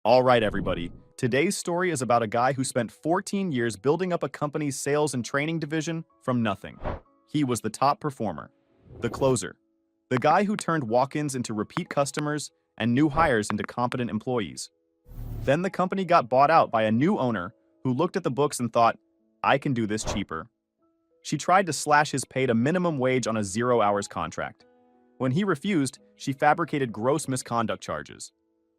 All right, everybody. Today's story is about a guy who spent 14 years building up a company's sales and training division from nothing. He was the top performer, the closer, the guy who turned walk-ins into repeat customers and new hires into competent employees. Then the company got bought out by a new owner who looked at the books and thought, I can do this cheaper. She tried to slash his pay to minimum wage on a 0 hours contract. When he refused, she fabricated gross misconduct charges.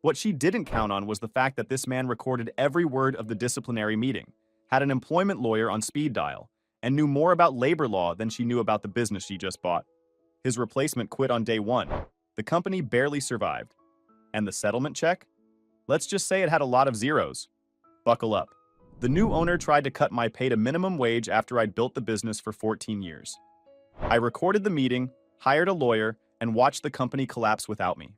What she didn't count on was the fact that this man recorded every word of the disciplinary meeting, had an employment lawyer on speed dial, and knew more about labor law than she knew about the business she just bought. His replacement quit on day one. The company barely survived. And the settlement check? Let's just say it had a lot of zeros. Buckle up. The new owner tried to cut my pay to minimum wage after I'd built the business for 14 years. I recorded the meeting, hired a lawyer, and watched the company collapse without me.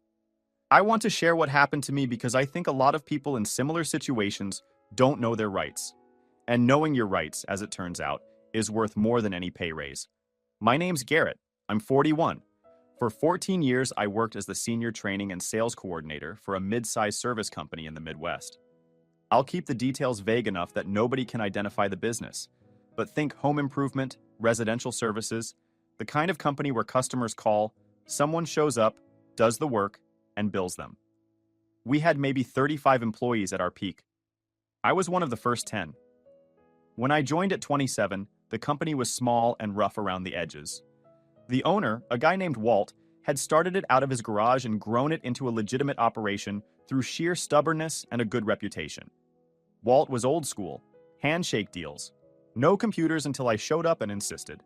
I want to share what happened to me because I think a lot of people in similar situations don't know their rights. And knowing your rights, as it turns out, is worth more than any pay raise. My name's Garrett. I'm 41. For 14 years, I worked as the senior training and sales coordinator for a mid-sized service company in the Midwest. I'll keep the details vague enough that nobody can identify the business, but think home improvement, residential services, the kind of company where customers call, someone shows up, does the work, and bills them. We had maybe 35 employees at our peak. I was one of the first 10. When I joined at 27, the company was small and rough around the edges. The owner, a guy named Walt, had started it out of his garage and grown it into a legitimate operation through sheer stubbornness and a good reputation. Walt was old school, handshake deals, no computers until I showed up and insisted.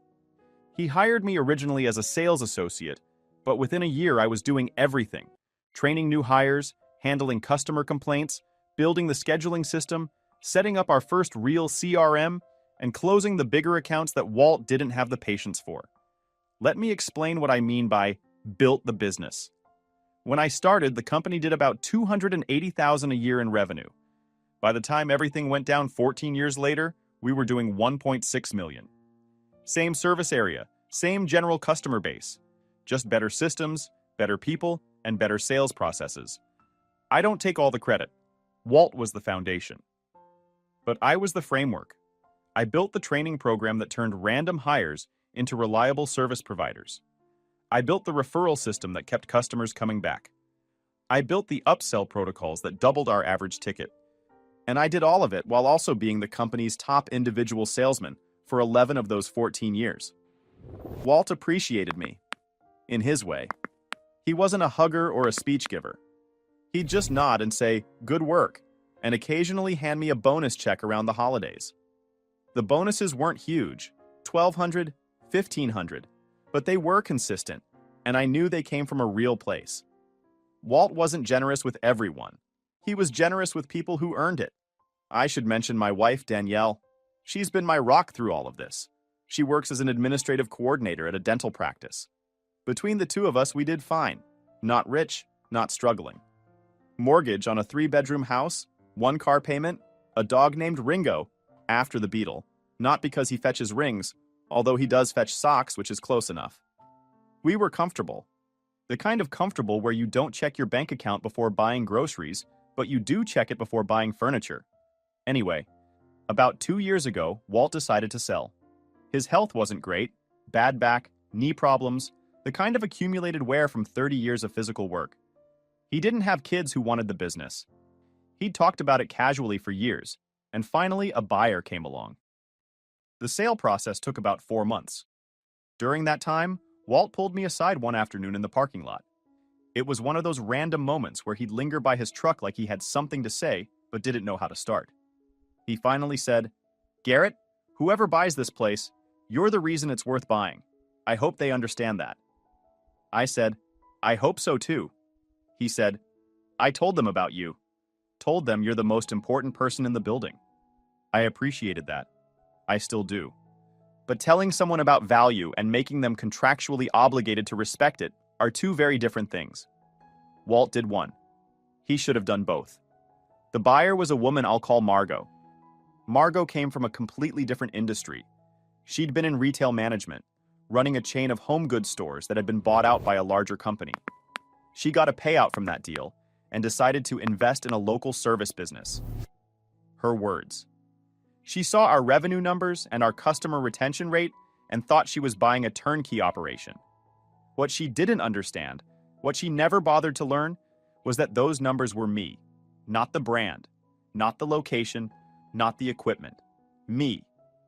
He hired me originally as a sales associate, but within a year I was doing everything. Training new hires, handling customer complaints, building the scheduling system, setting up our first real CRM, and closing the bigger accounts that Walt didn't have the patience for. Let me explain what I mean by built the business. When I started, the company did about $280,000 a year in revenue. By the time everything went down 14 years later, we were doing $1.6 million. Same service area, same general customer base, just better systems, better people, and better sales processes. I don't take all the credit. Walt was the foundation. But I was the framework. I built the training program that turned random hires into reliable service providers. I built the referral system that kept customers coming back. I built the upsell protocols that doubled our average ticket. And I did all of it while also being the company's top individual salesman for 11 of those 14 years. Walt appreciated me, in his way. He wasn't a hugger or a speech giver. He'd just nod and say, "Good work," and occasionally hand me a bonus check around the holidays. The bonuses weren't huge, $1,200, $1,500, but they were consistent, and I knew they came from a real place. Walt wasn't generous with everyone. He was generous with people who earned it. I should mention my wife, Danielle. She's been my rock through all of this. She works as an administrative coordinator at a dental practice. Between the two of us, we did fine. Not rich, not struggling. Mortgage on a 3-bedroom house, 1 car payment, a dog named Ringo, after the Beatle, not because he fetches rings, although he does fetch socks, which is close enough. We were comfortable. The kind of comfortable where you don't check your bank account before buying groceries, but you do check it before buying furniture. Anyway, about 2 years ago, Walt decided to sell. His health wasn't great, bad back, knee problems, the kind of accumulated wear from 30 years of physical work. He didn't have kids who wanted the business. He'd talked about it casually for years, and finally a buyer came along. The sale process took about 4 months. During that time, Walt pulled me aside one afternoon in the parking lot. It was one of those random moments where he'd linger by his truck like he had something to say, but didn't know how to start. He finally said, "Garrett, whoever buys this place, you're the reason it's worth buying. I hope they understand that." I said, "I hope so too." He said, "I told them about you. Told them you're the most important person in the building." I appreciated that. I still do. But telling someone about value and making them contractually obligated to respect it are two very different things. Walt did one. He should have done both. The buyer was a woman I'll call Margot. Margot came from a completely different industry. She'd been in retail management, running a chain of home goods stores that had been bought out by a larger company. She got a payout from that deal, and decided to invest in a local service business. Her words. She saw our revenue numbers and our customer retention rate and thought she was buying a turnkey operation. What she didn't understand, what she never bothered to learn, was that those numbers were me, not the brand, not the location, not the equipment. Me,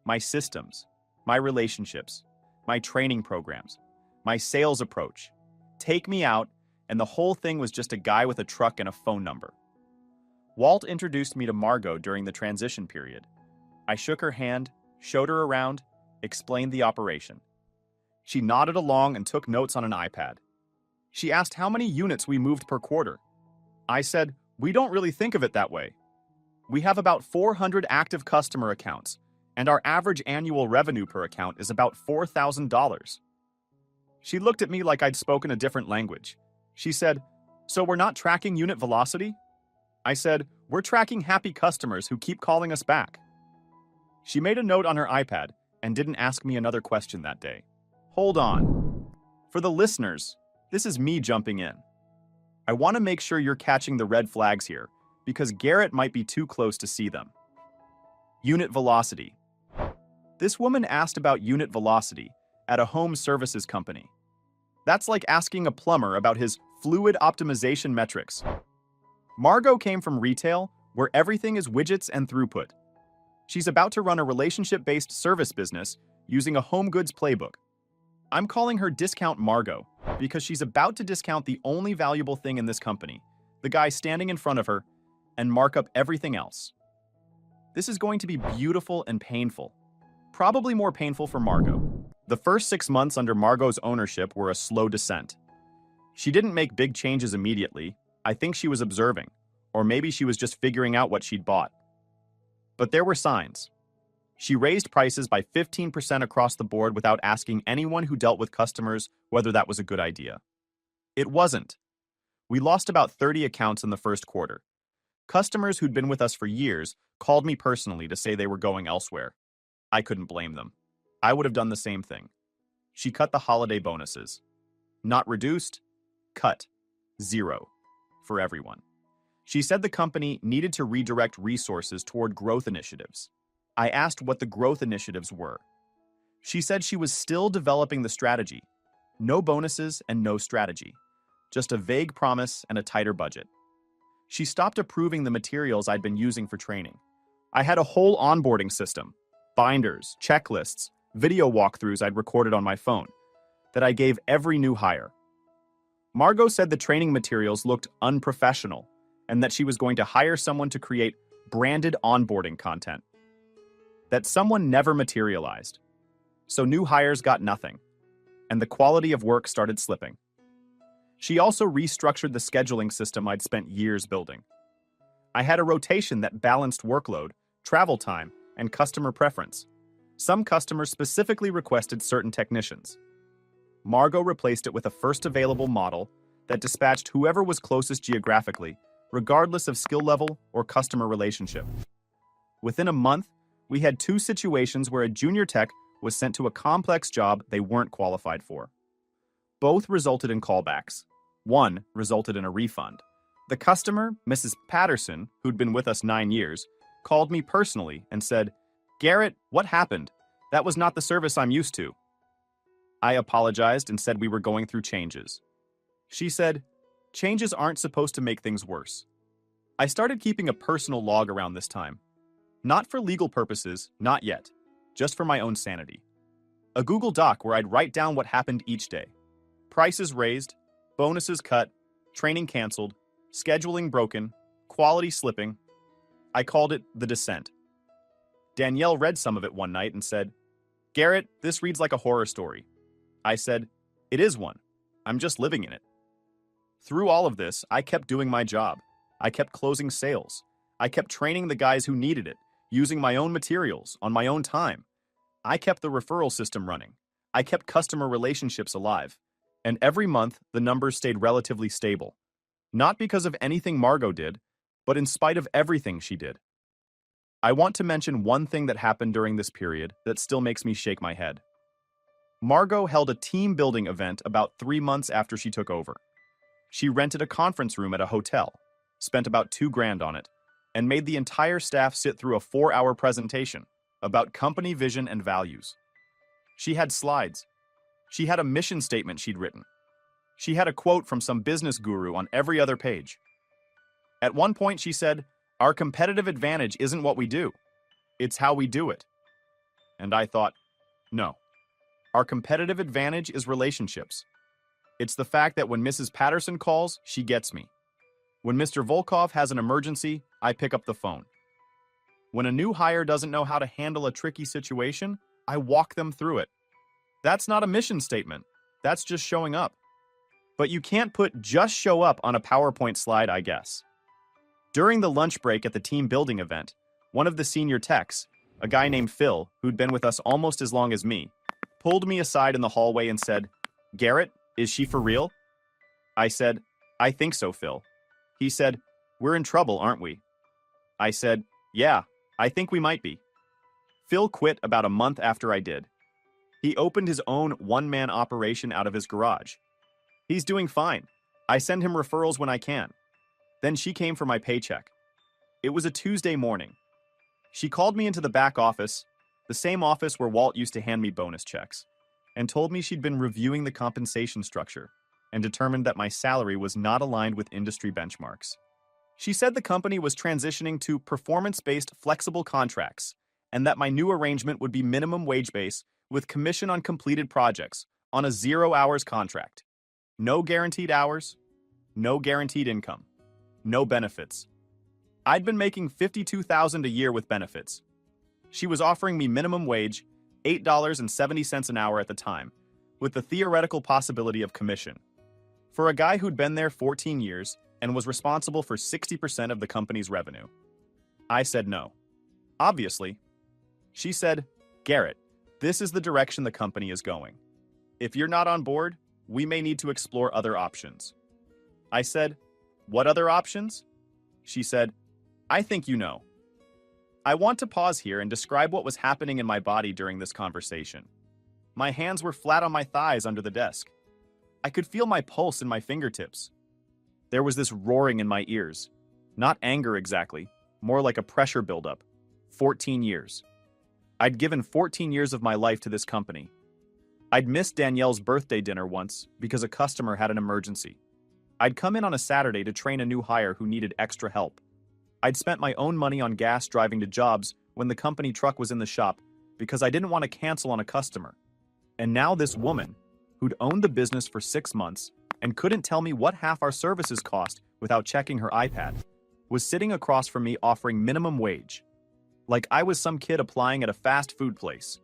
my systems, my relationships, my training programs, my sales approach. Take me out, and the whole thing was just a guy with a truck and a phone number. Walt introduced me to Margot during the transition period. I shook her hand, showed her around, explained the operation. She nodded along and took notes on an iPad. She asked how many units we moved per quarter. I said, we don't really think of it that way. We have about 400 active customer accounts, and our average annual revenue per account is about $4,000. She looked at me like I'd spoken a different language. She said, so we're not tracking unit velocity? I said, we're tracking happy customers who keep calling us back. She made a note on her iPad and didn't ask me another question that day. Hold on. For the listeners, this is me jumping in. I want to make sure you're catching the red flags here, because Garrett might be too close to see them. Unit velocity. This woman asked about unit velocity at a home services company. That's like asking a plumber about his fluid optimization metrics. Margot came from retail, where everything is widgets and throughput. She's about to run a relationship-based service business using a home goods playbook. I'm calling her Discount Margot because she's about to discount the only valuable thing in this company, the guy standing in front of her, and mark up everything else. This is going to be beautiful and painful. Probably more painful for Margot. The first 6 months under Margot's ownership were a slow descent. She didn't make big changes immediately. I think she was observing, or maybe she was just figuring out what she'd bought. But there were signs. She raised prices by 15% across the board without asking anyone who dealt with customers whether that was a good idea. It wasn't. We lost about 30 accounts in the first quarter. Customers who'd been with us for years called me personally to say they were going elsewhere. I couldn't blame them. I would have done the same thing. She cut the holiday bonuses. Not reduced, cut. 0. For everyone. She said the company needed to redirect resources toward growth initiatives. I asked what the growth initiatives were. She said she was still developing the strategy. No bonuses and no strategy. Just a vague promise and a tighter budget. She stopped approving the materials I'd been using for training. I had a whole onboarding system, binders, checklists, video walkthroughs I'd recorded on my phone, that I gave every new hire. Margot said the training materials looked unprofessional and that she was going to hire someone to create branded onboarding content. That someone never materialized. So new hires got nothing, and the quality of work started slipping. She also restructured the scheduling system I'd spent years building. I had a rotation that balanced workload, travel time, and customer preference. Some customers specifically requested certain technicians. Margot replaced it with a first available model that dispatched whoever was closest geographically, regardless of skill level or customer relationship. Within a month, we had 2 situations where a junior tech was sent to a complex job they weren't qualified for. Both resulted in callbacks. One resulted in a refund. The customer, Mrs. Patterson, who'd been with us 9 years, called me personally and said, "Garrett, what happened? That was not the service I'm used to." I apologized and said we were going through changes. She said, "Changes aren't supposed to make things worse." I started keeping a personal log around this time. Not for legal purposes, not yet. Just for my own sanity. A Google Doc where I'd write down what happened each day. Prices raised, bonuses cut, training canceled, scheduling broken, quality slipping. I called it the descent. Danielle read some of it one night and said, "Garrett, this reads like a horror story." I said, "It is one. I'm just living in it." Through all of this, I kept doing my job. I kept closing sales. I kept training the guys who needed it, using my own materials, on my own time. I kept the referral system running. I kept customer relationships alive. And every month, the numbers stayed relatively stable. Not because of anything Margot did, but in spite of everything she did. I want to mention one thing that happened during this period that still makes me shake my head. Margot held a team-building event about 3 months after she took over. She rented a conference room at a hotel, spent about 2 grand on it, and made the entire staff sit through a 4-hour presentation about company vision and values. She had slides. She had a mission statement she'd written. She had a quote from some business guru on every other page. At one point, she said, "Our competitive advantage isn't what we do. It's how we do it." And I thought, no. Our competitive advantage is relationships. It's the fact that when Mrs. Patterson calls, she gets me. When Mr. Volkov has an emergency, I pick up the phone. When a new hire doesn't know how to handle a tricky situation, I walk them through it. That's not a mission statement. That's just showing up. But you can't put "just show up" on a PowerPoint slide, I guess. During the lunch break at the team building event, one of the senior techs, a guy named Phil, who'd been with us almost as long as me, pulled me aside in the hallway and said, "Garrett, is she for real?" I said, "I think so, Phil." He said, "We're in trouble, aren't we?" I said, "Yeah, I think we might be." Phil quit about a month after I did. He opened his own one-man operation out of his garage. He's doing fine. I send him referrals when I can. Then she came for my paycheck. It was a Tuesday morning. She called me into the back office, the same office where Walt used to hand me bonus checks, and told me she'd been reviewing the compensation structure and determined that my salary was not aligned with industry benchmarks. She said the company was transitioning to performance-based flexible contracts and that my new arrangement would be minimum wage base with commission on completed projects on a 0 hours contract. No guaranteed hours, no guaranteed income, no benefits. I'd been making $52,000 a year with benefits. She was offering me minimum wage, $8.70 an hour at the time, with the theoretical possibility of commission. For a guy who'd been there 14 years and was responsible for 60% of the company's revenue. I said no. Obviously. She said, "Garrett, this is the direction the company is going. If you're not on board, we may need to explore other options." I said, "What other options?" She said, "I think you know." I want to pause here and describe what was happening in my body during this conversation. My hands were flat on my thighs under the desk. I could feel my pulse in my fingertips. There was this roaring in my ears. Not anger exactly, more like a pressure buildup. 14 years. I'd given 14 years of my life to this company. I'd missed Danielle's birthday dinner once because a customer had an emergency. I'd come in on a Saturday to train a new hire who needed extra help. I'd spent my own money on gas driving to jobs when the company truck was in the shop because I didn't want to cancel on a customer. And now this woman, who'd owned the business for 6 months and couldn't tell me what half our services cost without checking her iPad, was sitting across from me offering minimum wage. Like I was some kid applying at a fast food place.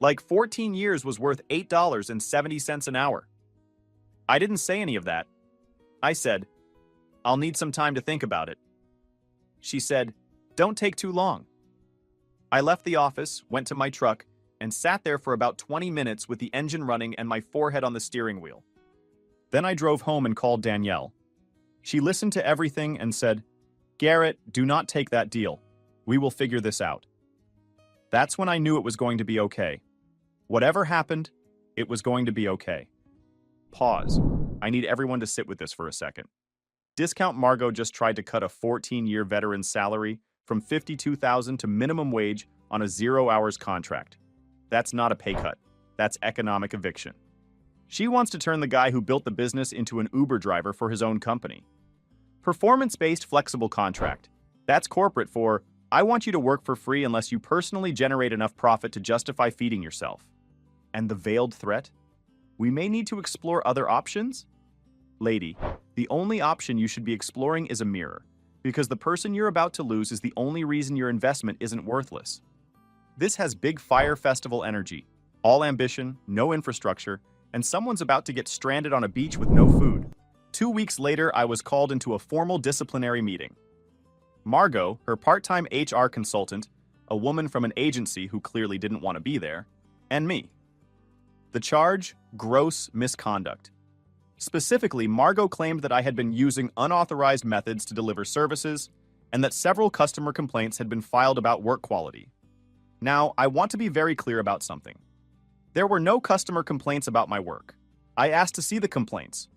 Like 14 years was worth $8.70 an hour. I didn't say any of that. I said, "I'll need some time to think about it." She said, "Don't take too long." I left the office, went to my truck, and sat there for about 20 minutes with the engine running and my forehead on the steering wheel. Then I drove home and called Danielle. She listened to everything and said, "Garrett, do not take that deal. We will figure this out." That's when I knew it was going to be okay. Whatever happened, it was going to be okay. Pause. I need everyone to sit with this for a second. Discount Margot just tried to cut a 14-year veteran's salary from $52,000 to minimum wage on a 0 hours contract. That's not a pay cut. That's economic eviction. She wants to turn the guy who built the business into an Uber driver for his own company. Performance-based flexible contract. That's corporate for, I want you to work for free unless you personally generate enough profit to justify feeding yourself. And the veiled threat? We may need to explore other options? Lady, the only option you should be exploring is a mirror, because the person you're about to lose is the only reason your investment isn't worthless. This has big Fire Festival energy, all ambition, no infrastructure, and someone's about to get stranded on a beach with no food. 2 weeks later, I was called into a formal disciplinary meeting. Margot, her part-time HR consultant, a woman from an agency who clearly didn't want to be there, and me. The charge, gross misconduct. Specifically, Margot claimed that I had been using unauthorized methods to deliver services and that several customer complaints had been filed about work quality. Now, I want to be very clear about something. There were no customer complaints about my work. I asked to see the complaints.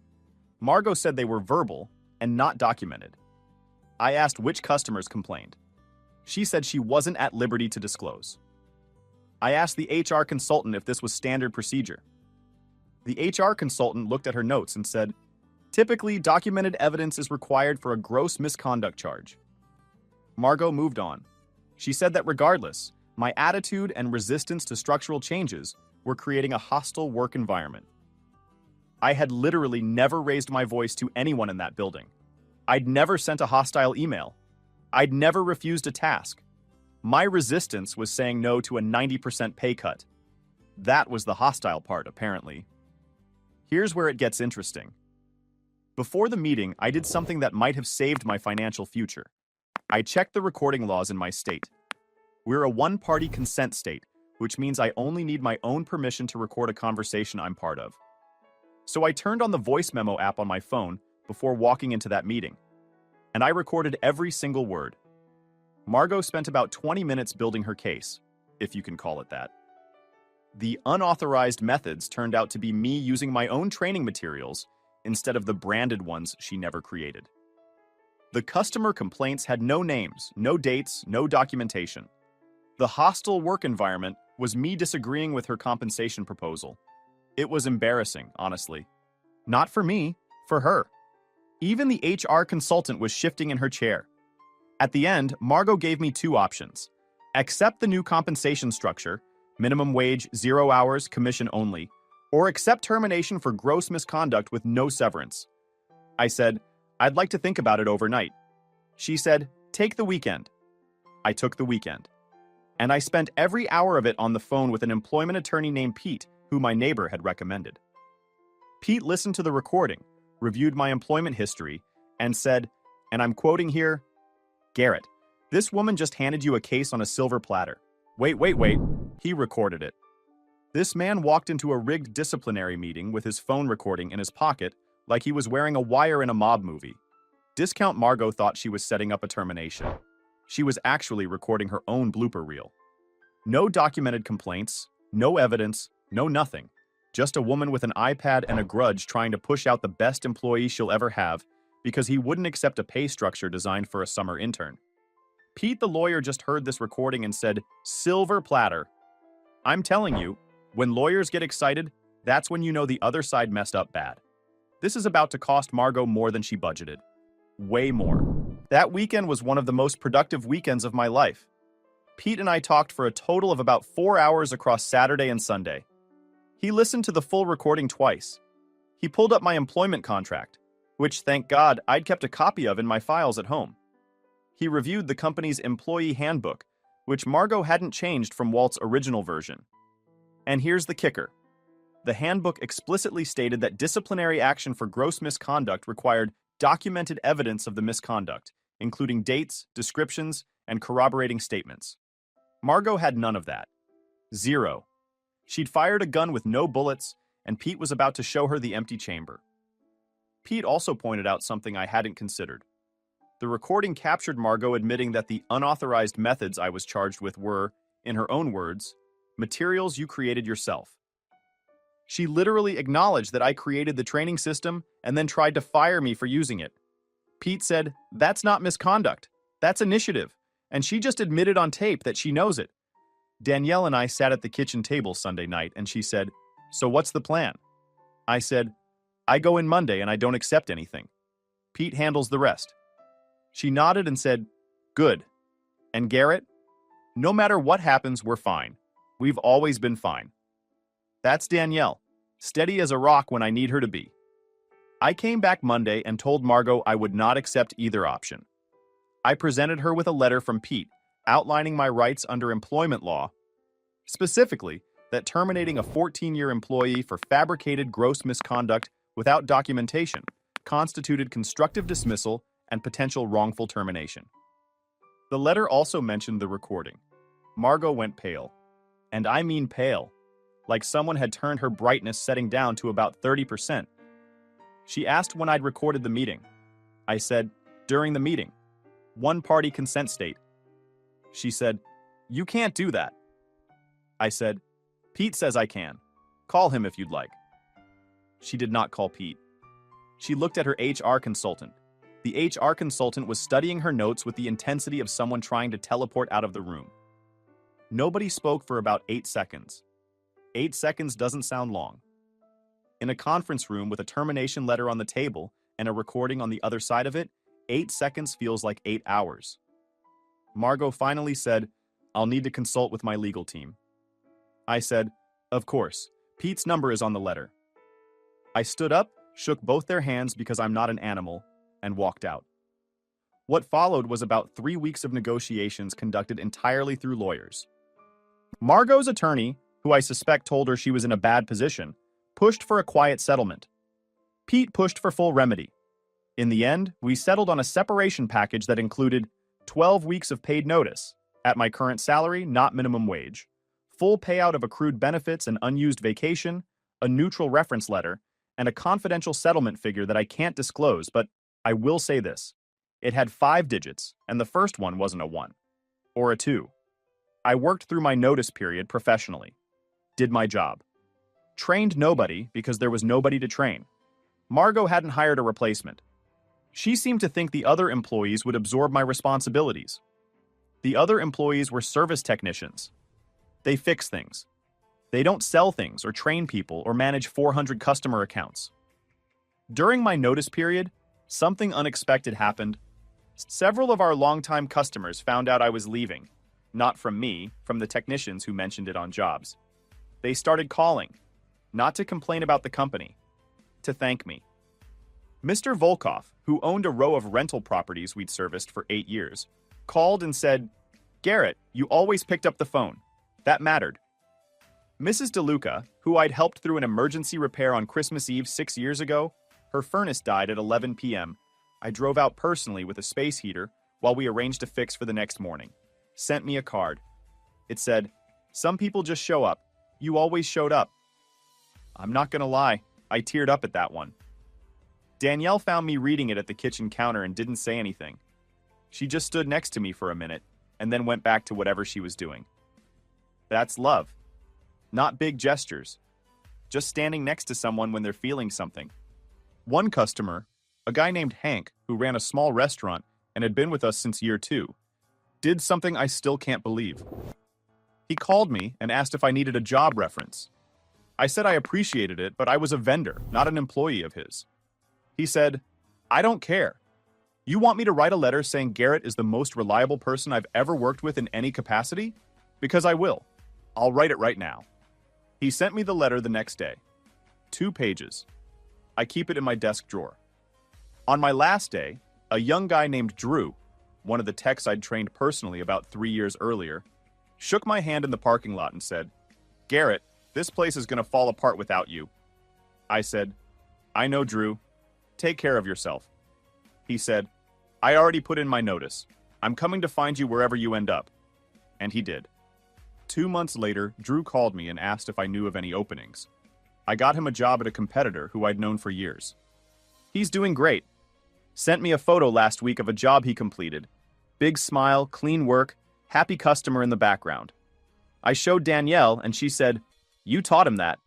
Margot said they were verbal and not documented. I asked which customers complained. She said she wasn't at liberty to disclose. I asked the HR consultant if this was standard procedure. The HR consultant looked at her notes and said, "Typically, documented evidence is required for a gross misconduct charge." Margot moved on. She said that regardless, my attitude and resistance to structural changes were creating a hostile work environment. I had literally never raised my voice to anyone in that building. I'd never sent a hostile email. I'd never refused a task. My resistance was saying no to a 90% pay cut. That was the hostile part, apparently. Here's where it gets interesting. Before the meeting, I did something that might have saved my financial future. I checked the recording laws in my state. We're a one-party consent state, which means I only need my own permission to record a conversation I'm part of. So I turned on the voice memo app on my phone before walking into that meeting, and I recorded every single word. Margot spent about 20 minutes building her case, if you can call it that. The unauthorized methods turned out to be me using my own training materials instead of the branded ones she never created. The customer complaints had no names, no dates, no documentation. The hostile work environment was me disagreeing with her compensation proposal. It was embarrassing, honestly. Not for me, for her. Even the HR consultant was shifting in her chair. At the end, Margot gave me two options. Accept the new compensation structure, minimum wage, 0 hours, commission only, or accept termination for gross misconduct with no severance. I said, I'd like to think about it overnight. She said, take the weekend. I took the weekend. And I spent every hour of it on the phone with an employment attorney named Pete, who my neighbor had recommended. Pete listened to the recording, reviewed my employment history, and said, and I'm quoting here, "Garrett, this woman just handed you a case on a silver platter. Wait. He recorded it. This man walked into a rigged disciplinary meeting with his phone recording in his pocket like he was wearing a wire in a mob movie. Discount Margot thought she was setting up a termination. She was actually recording her own blooper reel. No documented complaints, no evidence, no nothing. Just a woman with an iPad and a grudge trying to push out the best employee she'll ever have because he wouldn't accept a pay structure designed for a summer intern. Pete the lawyer just heard this recording and said, silver platter. I'm telling you, when lawyers get excited, that's when you know the other side messed up bad. This is about to cost Margot more than she budgeted. Way more. That weekend was one of the most productive weekends of my life. Pete and I talked for a total of about 4 hours across Saturday and Sunday. He listened to the full recording twice. He pulled up my employment contract, which, thank God, I'd kept a copy of in my files at home. He reviewed the company's employee handbook, which Margot hadn't changed from Walt's original version. And here's the kicker. The handbook explicitly stated that disciplinary action for gross misconduct required documented evidence of the misconduct, including dates, descriptions, and corroborating statements. Margot had none of that. Zero. She'd fired a gun with no bullets, and Pete was about to show her the empty chamber. Pete also pointed out something I hadn't considered. The recording captured Margot admitting that the unauthorized methods I was charged with were, in her own words, materials you created yourself. She literally acknowledged that I created the training system and then tried to fire me for using it. Pete said, that's not misconduct, that's initiative, and she just admitted on tape that she knows it. Danielle and I sat at the kitchen table Sunday night and she said, so what's the plan? I said, I go in Monday and I don't accept anything. Pete handles the rest. She nodded and said, good. And Garrett, no matter what happens, we're fine. We've always been fine. That's Danielle, steady as a rock when I need her to be. I came back Monday and told Margot I would not accept either option. I presented her with a letter from Pete outlining my rights under employment law, specifically that terminating a 14-year employee for fabricated gross misconduct without documentation constituted constructive dismissal and potential wrongful termination. The letter also mentioned the recording. Margot went pale. And I mean pale, like someone had turned her brightness setting down to about 30%. She asked when I'd recorded the meeting. I said, during the meeting. One-party consent state. She said, you can't do that. I said, Pete says I can. Call him if you'd like. She did not call Pete. She looked at her HR consultant. The HR consultant was studying her notes with the intensity of someone trying to teleport out of the room. Nobody spoke for about 8 seconds. 8 seconds doesn't sound long. In a conference room with a termination letter on the table and a recording on the other side of it, 8 seconds feels like 8 hours. Margot finally said, "I'll need to consult with my legal team." I said, "Of course. Pete's number is on the letter." I stood up, shook both their hands because I'm not an animal, and walked out. What followed was about 3 weeks of negotiations conducted entirely through lawyers. Margot's attorney, who I suspect told her she was in a bad position, pushed for a quiet settlement. Pete pushed for full remedy. In the end, we settled on a separation package that included 12 weeks of paid notice, at my current salary, not minimum wage, full payout of accrued benefits and unused vacation, a neutral reference letter, and a confidential settlement figure that I can't disclose, but I will say this. It had 5 digits, and the first one wasn't a 1. Or a 2. I worked through my notice period professionally. Did my job. Trained nobody because there was nobody to train. Margot hadn't hired a replacement. She seemed to think the other employees would absorb my responsibilities. The other employees were service technicians. They fix things. They don't sell things or train people or manage 400 customer accounts. During my notice period, something unexpected happened. Several of our longtime customers found out I was leaving. Not from me, from the technicians who mentioned it on jobs. They started calling, not to complain about the company, to thank me. Mr. Volkov, who owned a row of rental properties we'd serviced for 8 years, called and said, "Garrett, you always picked up the phone. That mattered." Mrs. DeLuca, who I'd helped through an emergency repair on Christmas Eve 6 years ago, her furnace died at 11 p.m. I drove out personally with a space heater while we arranged a fix for the next morning. Sent me a card. It said, "Some people just show up. You always showed up." I'm not gonna lie, I teared up at that one. Danielle found me reading it at the kitchen counter and didn't say anything. She just stood next to me for a minute and then went back to whatever she was doing. That's love. Not big gestures. Just standing next to someone when they're feeling something. One customer, a guy named Hank, who ran a small restaurant and had been with us since year 2, did something I still can't believe. He called me and asked if I needed a job reference. I said I appreciated it, but I was a vendor, not an employee of his. He said, "I don't care. You want me to write a letter saying Garrett is the most reliable person I've ever worked with in any capacity? Because I will. I'll write it right now." He sent me the letter the next day. 2 pages. I keep it in my desk drawer. On my last day, a young guy named Drew, one of the techs I'd trained personally about 3 years earlier, shook my hand in the parking lot and said, "Garrett, this place is going to fall apart without you." I said, "I know, Drew. Take care of yourself." He said, "I already put in my notice. I'm coming to find you wherever you end up." And he did. 2 months later, Drew called me and asked if I knew of any openings. I got him a job at a competitor who I'd known for years. He's doing great. Sent me a photo last week of a job he completed. Big smile, clean work, happy customer in the background. I showed Danielle and she said, "You taught him that."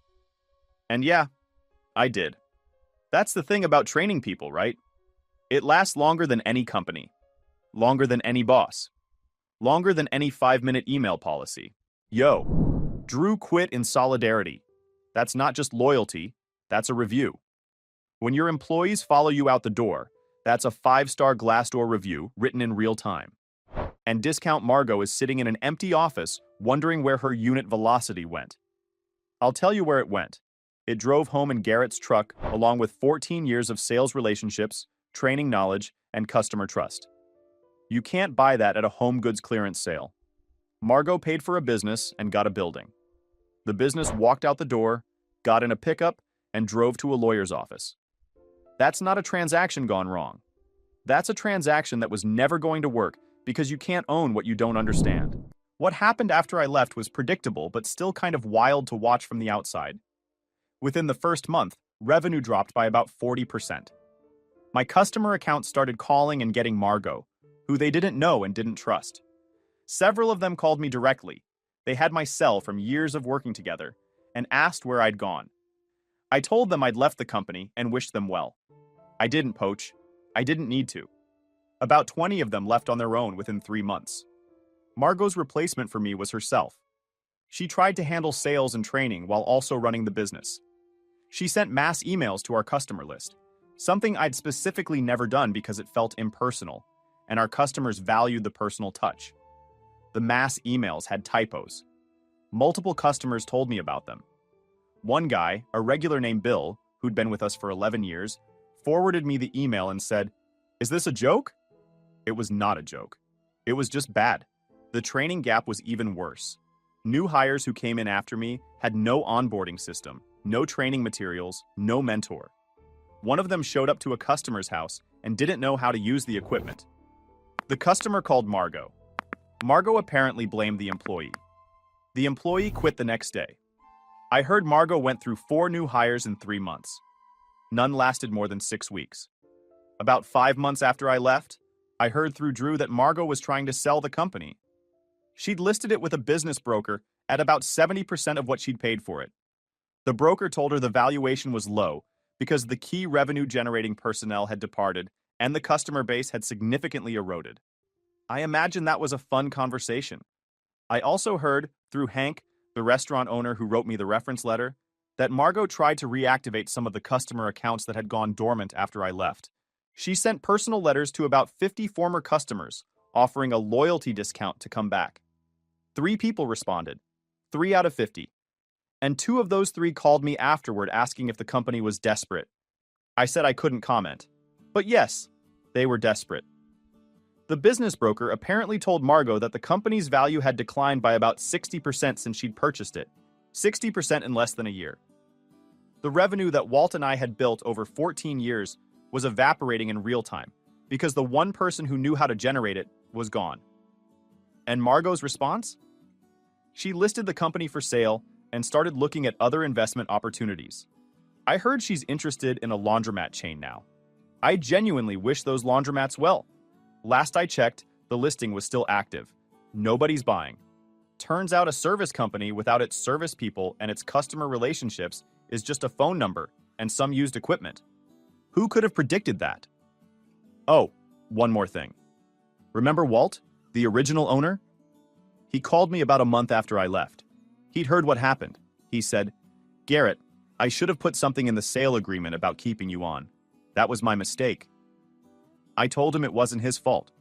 And yeah, I did. That's the thing about training people, right? It lasts longer than any company. Longer than any boss. Longer than any 5-minute email policy. Yo, Drew quit in solidarity. That's not just loyalty, that's a review. When your employees follow you out the door, that's a 5-star Glassdoor review written in real time. And Discount Margot is sitting in an empty office wondering where her unit velocity went. I'll tell you where it went. It drove home in Garrett's truck along with 14 years of sales relationships, training knowledge, and customer trust. You can't buy that at a home goods clearance sale. Margot paid for a business and got a building. The business walked out the door, got in a pickup, and drove to a lawyer's office. That's not a transaction gone wrong. That's a transaction that was never going to work because you can't own what you don't understand. What happened after I left was predictable but still kind of wild to watch from the outside. Within the first month, revenue dropped by about 40%. My customer account started calling and getting Margot, who they didn't know and didn't trust. Several of them called me directly. They had my cell from years of working together and asked where I'd gone. I told them I'd left the company and wished them well. I didn't poach. I didn't need to. About 20 of them left on their own within 3 months. Margot's replacement for me was herself. She tried to handle sales and training while also running the business. She sent mass emails to our customer list, something I'd specifically never done because it felt impersonal, and our customers valued the personal touch. The mass emails had typos. Multiple customers told me about them. One guy, a regular named Bill, who'd been with us for 11 years, forwarded me the email and said, "Is this a joke?" It was not a joke. It was just bad. The training gap was even worse. New hires who came in after me had no onboarding system, no training materials, no mentor. One of them showed up to a customer's house and didn't know how to use the equipment. The customer called Margot. Margot apparently blamed the employee. The employee quit the next day. I heard Margot went through 4 new hires in 3 months. None lasted more than 6 weeks. About 5 months after I left, I heard through Drew that Margot was trying to sell the company. She'd listed it with a business broker at about 70% of what she'd paid for it. The broker told her the valuation was low because the key revenue-generating personnel had departed and the customer base had significantly eroded. I imagine that was a fun conversation. I also heard, through Hank, the restaurant owner who wrote me the reference letter, that Margot tried to reactivate some of the customer accounts that had gone dormant after I left. She sent personal letters to about 50 former customers, offering a loyalty discount to come back. 3 people responded, 3 out of 50. And 2 of those 3 called me afterward asking if the company was desperate. I said I couldn't comment. But yes, they were desperate. The business broker apparently told Margot that the company's value had declined by about 60% since she'd purchased it, 60% in less than a year. The revenue that Walt and I had built over 14 years was evaporating in real time because the one person who knew how to generate it was gone. And Margot's response? She listed the company for sale and started looking at other investment opportunities. I heard she's interested in a laundromat chain now. I genuinely wish those laundromats well. Last I checked, the listing was still active. Nobody's buying. Turns out a service company without its service people and its customer relationships is just a phone number and some used equipment. Who could have predicted that? Oh, one more thing. Remember Walt, the original owner? He called me about a month after I left. He'd heard what happened. He said, "Garrett, I should have put something in the sale agreement about keeping you on. That was my mistake." I told him it wasn't his fault.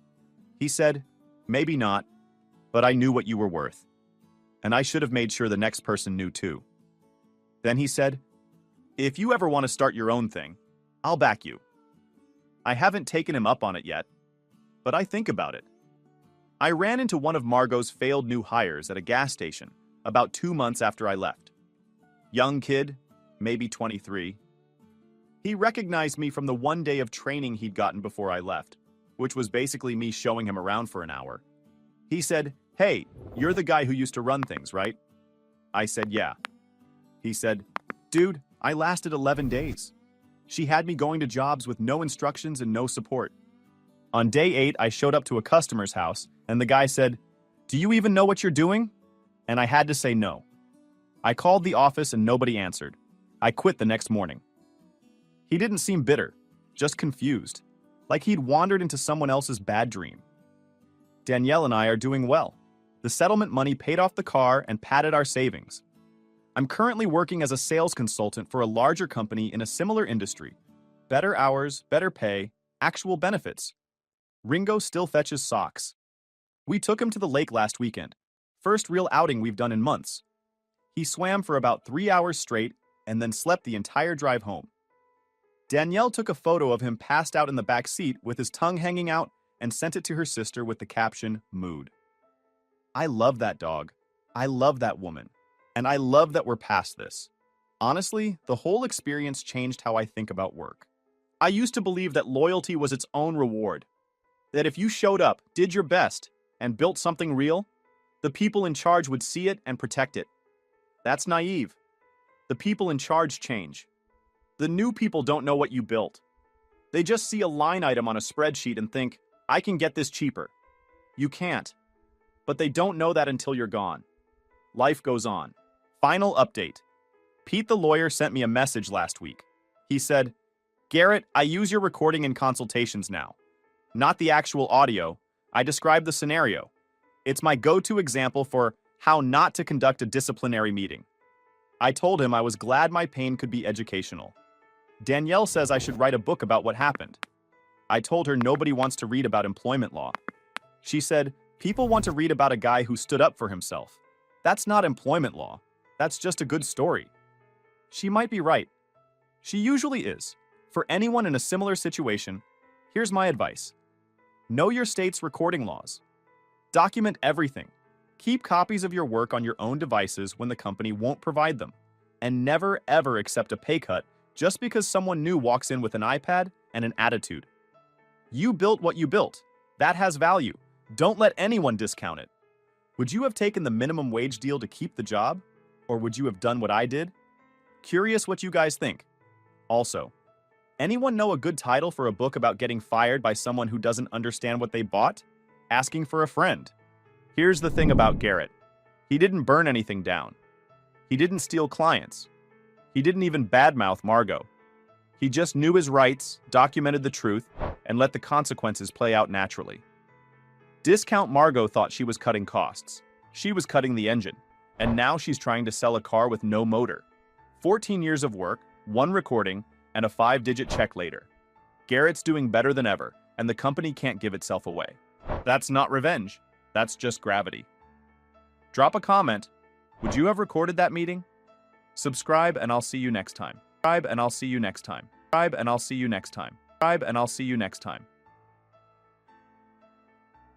He said, "Maybe not, but I knew what you were worth. And I should have made sure the next person knew too." Then he said, "If you ever want to start your own thing, I'll back you." I haven't taken him up on it yet, but I think about it. I ran into one of Margot's failed new hires at a gas station about 2 months after I left. Young kid, maybe 23. He recognized me from the one day of training he'd gotten before I left, which was basically me showing him around for an hour. He said, "Hey, you're the guy who used to run things, right?" I said, "Yeah." He said, "Dude, I lasted 11 days. She had me going to jobs with no instructions and no support. On day 8, I showed up to a customer's house, and the guy said, 'Do you even know what you're doing?' And I had to say no. I called the office and nobody answered. I quit the next morning." He didn't seem bitter, just confused, like he'd wandered into someone else's bad dream. Danielle and I are doing well. The settlement money paid off the car and padded our savings. I'm currently working as a sales consultant for a larger company in a similar industry. Better hours, better pay, actual benefits. Ringo still fetches socks. We took him to the lake last weekend. First real outing we've done in months. He swam for about 3 hours straight and then slept the entire drive home. Danielle took a photo of him passed out in the back seat with his tongue hanging out and sent it to her sister with the caption, "Mood." I love that dog. I love that woman. And I love that we're past this. Honestly, the whole experience changed how I think about work. I used to believe that loyalty was its own reward. That if you showed up, did your best, and built something real, the people in charge would see it and protect it. That's naive. The people in charge change. The new people don't know what you built. They just see a line item on a spreadsheet and think, "I can get this cheaper." You can't. But they don't know that until you're gone. Life goes on. Final update. Pete the lawyer sent me a message last week. He said, Garrett, I use your recording in consultations now. Not the actual audio. I describe the scenario. It's my go-to example for how not to conduct a disciplinary meeting. I told him I was glad my pain could be educational. Danielle says I should write a book about what happened. I told her nobody wants to read about employment law. She said, people want to read about a guy who stood up for himself. That's not employment law. That's just a good story. She might be right. She usually is. For anyone in a similar situation, here's my advice. Know your state's recording laws. Document everything. Keep copies of your work on your own devices when the company won't provide them. And never, ever accept a pay cut just because someone new walks in with an iPad and an attitude. You built what you built. That has value. Don't let anyone discount it. Would you have taken the minimum wage deal to keep the job? Or would you have done what I did? Curious what you guys think. Also, anyone know a good title for a book about getting fired by someone who doesn't understand what they bought? Asking for a friend. Here's the thing about Garrett. He didn't burn anything down. He didn't steal clients. He didn't even badmouth Margot. He just knew his rights, documented the truth, and let the consequences play out naturally. Discount Margot thought she was cutting costs. She was cutting the engine. And now she's trying to sell a car with no motor. 14 years of work, 1 recording, and a 5-digit check later. Garrett's doing better than ever, and the company can't give itself away. That's not revenge. That's just gravity. Drop a comment. Would you have recorded that meeting? Subscribe and I'll see you next time. Subscribe and I'll see you next time. Subscribe and I'll see you next time. Subscribe and I'll see you next time.